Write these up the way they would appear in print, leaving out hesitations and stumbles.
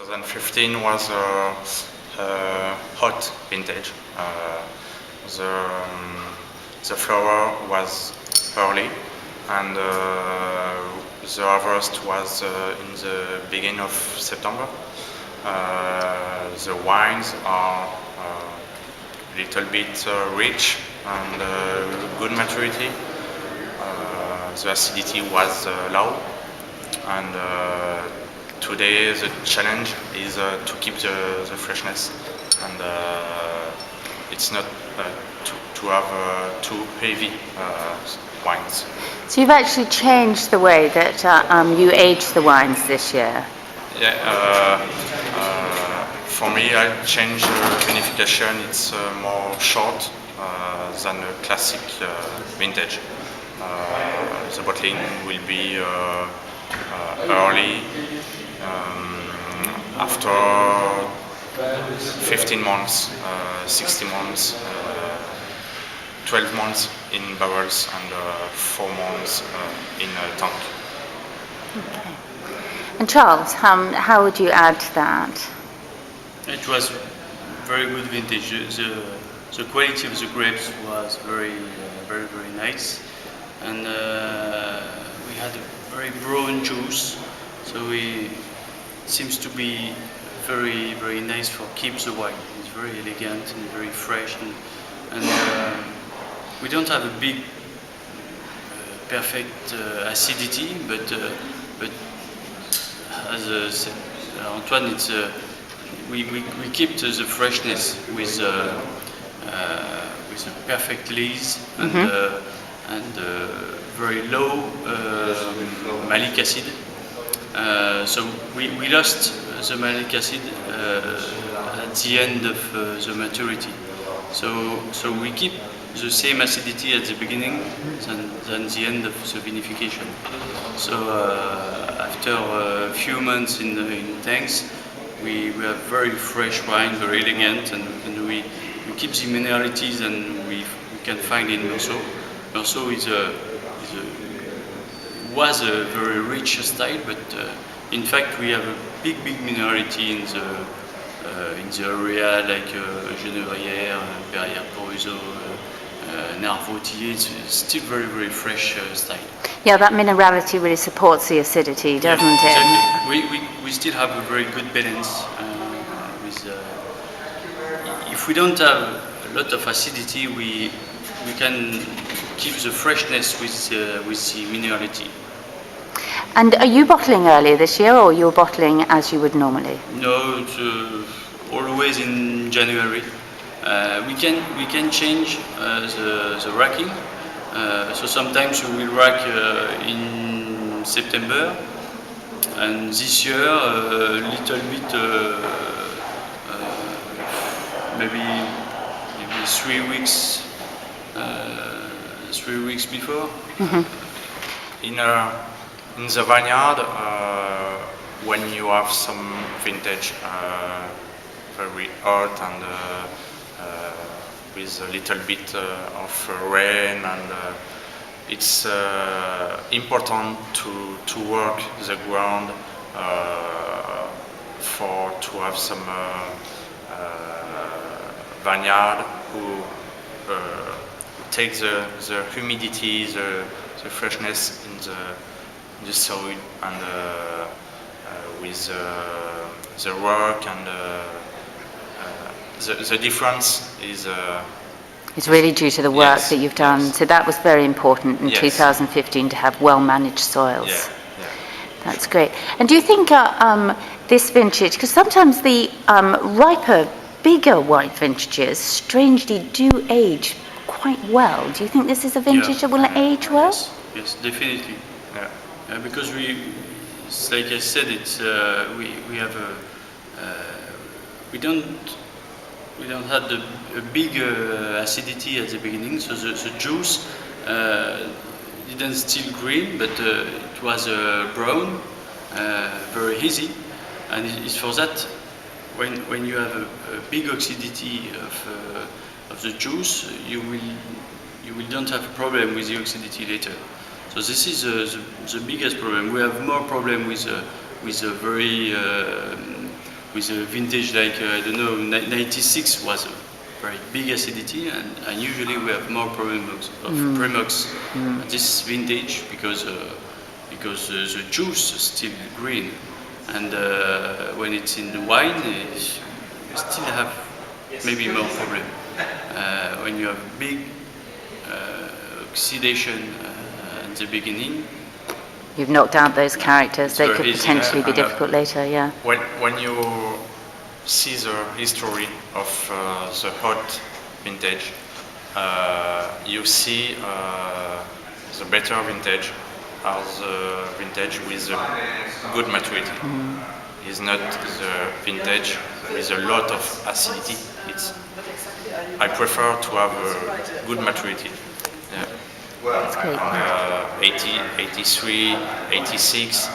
2015 was a hot vintage. The flower was early, and the harvest was in the beginning of September. The wines are a little bit rich and good maturity. The acidity was low, and today the challenge is to keep the freshness, and it's not to have too heavy wines. So you've actually changed the way that you age the wines this year? Yeah, for me I changed vinification. It's more short than a classic vintage. The bottling will be early, after 15 months, 16 months, 12 months in barrels, and 4 months in a tank. Okay. And Charles, how would you add to that? It was very good vintage. The quality of the grapes was very nice, and we had a very brown juice, so it seems to be very nice for keep the wine. It's very elegant and very fresh, and we don't have a big perfect acidity, but as said Antoine, it's we keep the freshness with a perfect lees and very low malic acid. So we lost the malic acid at the end of the maturity. So we keep the same acidity at the beginning than the end of the vinification. So after a few months in tanks, we have very fresh wine, very elegant, and we keep the mineralities and we can find in Meursault. Meursault was a very rich style, but in fact we have a big minerality in the area, like Genèvrieres, Perrières, Narvaux Tillets. It's still very fresh style. Yeah, that minerality really supports the acidity, doesn't it? Exactly. We still have a very good balance. If we don't have a lot of acidity, we can keep the freshness with the minerality. And are you bottling earlier this year, or you're bottling as you would normally? No, it's always in January. We can change the racking. So sometimes we will rack in September, and this year a little bit, maybe 3 weeks, 3 weeks before. In the vineyard, when you have some vintage very hot and with a little bit of rain, and it's important to work the ground to have some vineyard who take the humidity, the freshness in the soil, and with the work, and the difference is it's really due to the work that you've done. Yes. So that was very important in Yes. 2015 to have well-managed soils. Yeah. That's great. And do you think this vintage, because sometimes the riper, bigger white vintages strangely do age quite well. Do you think this is a vintage that will age well? Yes, definitely. Yeah. Because it's like I said, it's we have we don't have a big acidity at the beginning, so the juice didn't still green, but it was brown, very easy, and it's for that when you have a big oxidity of the juice, you will don't have a problem with the oxidity later. So this is the biggest problem. We have more problem with a very with a vintage like, I don't know, 96 was a very big acidity, and usually we have more prem-ox at this vintage because the juice is still green, and when it's in the wine, you still have maybe more problem. When you have big oxidation at the beginning, You've knocked out those characters. They very could easy, potentially be and, difficult later, yeah. When you see the history of the hot vintage, you see the better vintage are the vintage with a good maturity. It's not the vintage with a lot of acidity. I prefer to have a good maturity. Yeah. That's great. 80, 83, 86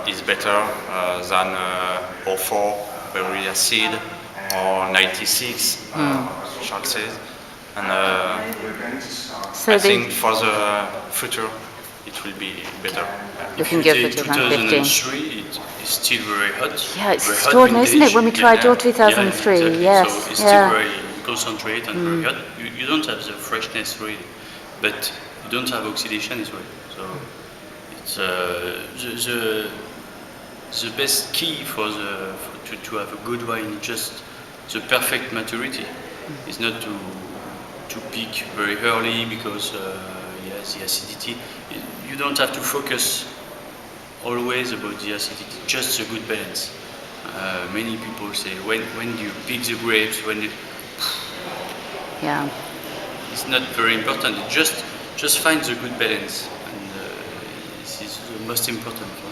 is better than 04, very acid, or 96, Charles says. And So I the- think for the future it will be better. Looking if you good take for 2015. 2003, it's still very hot. Yeah, it's very hot extraordinary, isn't it, vintage. when we tried your 2003, exactly. yes, So it's yeah. still very concentrated and very hot. You don't have the freshness really, but you don't have oxidation as well. So it's the best key to have a good wine, just the perfect maturity. It's not to peak very early because yes, the acidity. You don't have to focus always about the acidity, just a good balance. Many people say, when do you pick the grapes? Yeah. It's not very important. Just find the good balance, and this is the most important for